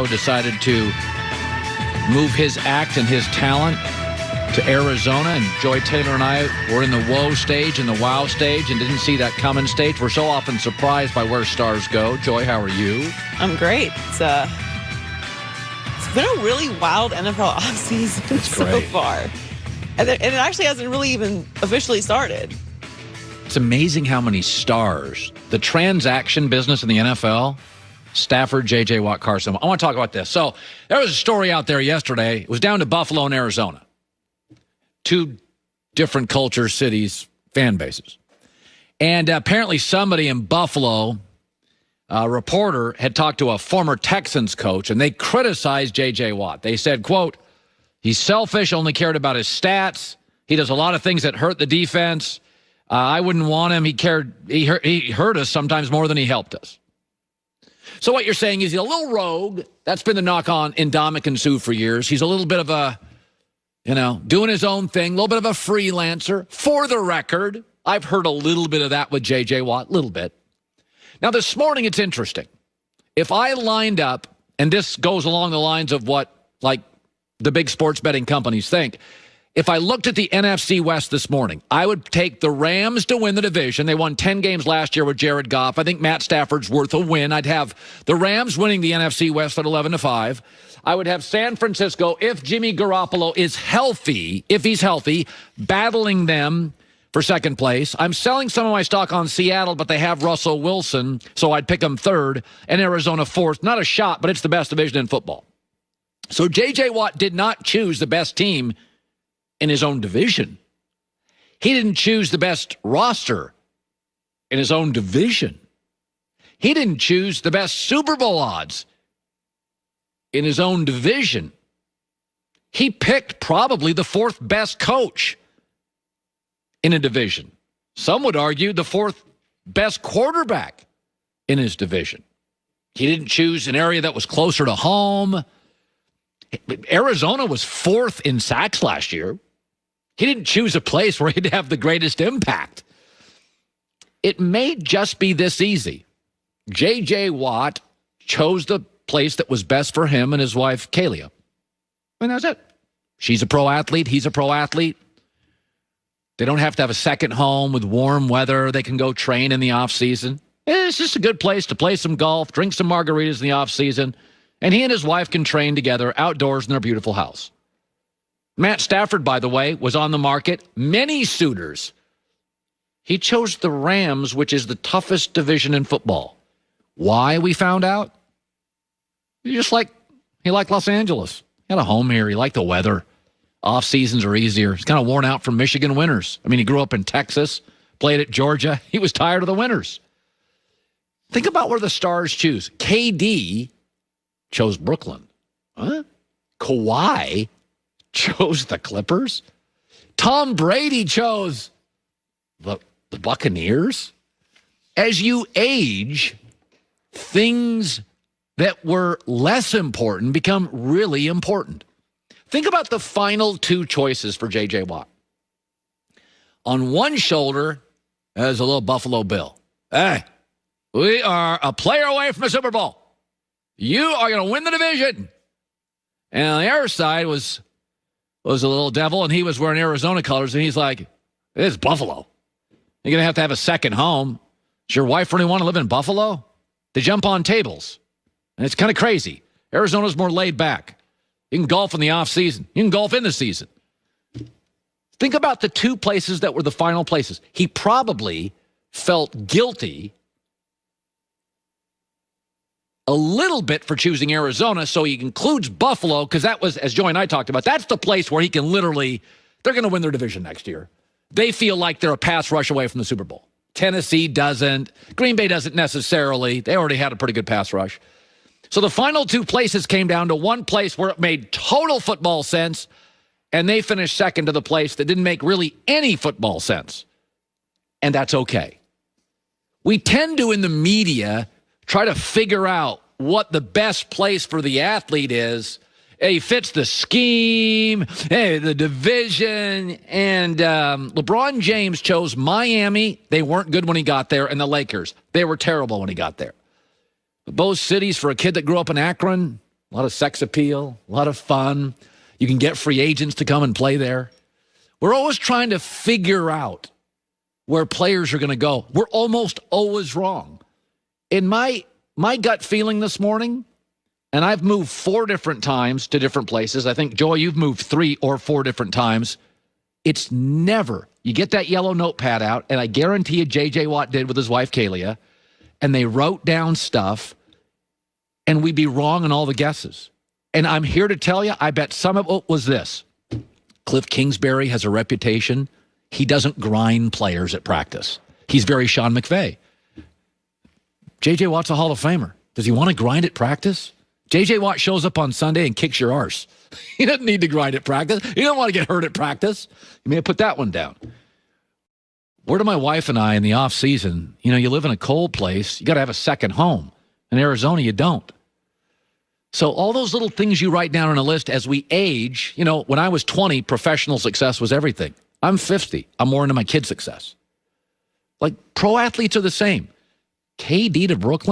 decided to move his act and his talent to Arizona, and Joy Taylor and I were in the whoa stage and the wow stage and didn't see that coming stage. We're so often surprised by where stars go. Joy, how are you? I'm great. It's been a really wild NFL offseason so far. And it actually hasn't really even officially started. It's amazing how many stars. The transaction business in the NFL, Stafford, J.J. Watt, Carson. I want to talk about this. So there was a story out there yesterday. It was down to Buffalo and Arizona. Two different cultures, cities, fan bases. And apparently somebody in Buffalo, a reporter, had talked to a former Texans coach, and they criticized J.J. Watt. They said, quote, he's selfish, only cared about his stats. He does a lot of things that hurt the defense. I wouldn't want him. He hurt us sometimes more than he helped us. So what you're saying is he's a little rogue. That's been the knock on Ndamukong Suh for years. He's a little bit of a, doing his own thing, a little bit of a freelancer. For the record, I've heard a little bit of that with J.J. Watt, a little bit. Now, this morning, it's interesting. If I lined up, and this goes along the lines of what, the big sports betting companies think, if I looked at the NFC West this morning, I would take the Rams to win the division. They won 10 games last year with Jared Goff. I think Matt Stafford's worth a win. I'd have the Rams winning the NFC West at 11-5. I would have San Francisco, if Jimmy Garoppolo is healthy, if he's healthy, battling them for second place. I'm selling some of my stock on Seattle, but they have Russell Wilson, so I'd pick them third, and Arizona fourth. Not a shot, but it's the best division in football. So J.J. Watt did not choose the best team in his own division. He didn't choose the best roster in his own division. He didn't choose the best Super Bowl odds in his own division. He picked probably the fourth best coach in a division. Some would argue the fourth best quarterback in his division. He didn't choose an area that was closer to home. Arizona was fourth in sacks last year. He didn't choose a place where he'd have the greatest impact. It may just be this easy. J.J. Watt chose the place that was best for him and his wife, Kalia. And that's it. She's a pro athlete. He's a pro athlete. They don't have to have a second home with warm weather. They can go train in the off season. It's just a good place to play some golf, drink some margaritas in the off season, and he and his wife can train together outdoors in their beautiful house. Matt Stafford, by the way, was on the market. Many suitors. He chose the Rams, which is the toughest division in football. Why, we found out? He liked Los Angeles. He had a home here. He liked the weather. Off seasons are easier. He's kind of worn out from Michigan winters. I mean, he grew up in Texas, played at Georgia. He was tired of the winters. Think about where the stars choose. KD chose Brooklyn. Huh? Kawhi chose the Clippers. Tom Brady chose the Buccaneers. As you age, things that were less important become really important. Think about the final two choices for J.J. Watt. On one shoulder, there's a little Buffalo Bill. Hey, we are a player away from the Super Bowl. You are going to win the division. And on the other side was a little devil, and he was wearing Arizona colors, and he's like, it's Buffalo. You're going to have a second home. Does your wife really want to live in Buffalo? They jump on tables. And it's kind of crazy. Arizona's more laid back. You can golf in the off season. You can golf in the season. Think about the two places that were the final places. He probably felt guilty a little bit for choosing Arizona, so he includes Buffalo because that was, as Joy and I talked about, that's the place where he can literally, they're going to win their division next year. They feel like they're a pass rush away from the Super Bowl. Tennessee doesn't. Green Bay doesn't necessarily. They already had a pretty good pass rush. So the final two places came down to one place where it made total football sense, and they finished second to the place that didn't make really any football sense. And that's okay. We tend to, in the media, try to figure out what the best place for the athlete is. He fits the scheme, the division, and LeBron James chose Miami. They weren't good when he got there, and the Lakers. They were terrible when he got there. Both cities, for a kid that grew up in Akron, a lot of sex appeal, a lot of fun. You can get free agents to come and play there. We're always trying to figure out where players are going to go. We're almost always wrong. In my gut feeling this morning, and I've moved 4 different times to different places. I think, Joy, you've moved 3 or 4 different times. It's never, you get that yellow notepad out, and I guarantee you J.J. Watt did with his wife, Kalia, and they wrote down stuff, and we'd be wrong in all the guesses. And I'm here to tell you, I bet some of it was this. Cliff Kingsbury has a reputation. He doesn't grind players at practice. He's very Sean McVay. J.J. Watt's a Hall of Famer. Does he want to grind at practice? J.J. Watt shows up on Sunday and kicks your arse. He doesn't need to grind at practice. He don't want to get hurt at practice. You may have put that one down. Where do my wife and I in the off season, you live in a cold place, you got to have a second home. In Arizona, you don't. So all those little things you write down on a list as we age, when I was 20, professional success was everything. I'm 50. I'm more into my kids' success. Like, pro athletes are the same. KD to Brooklyn.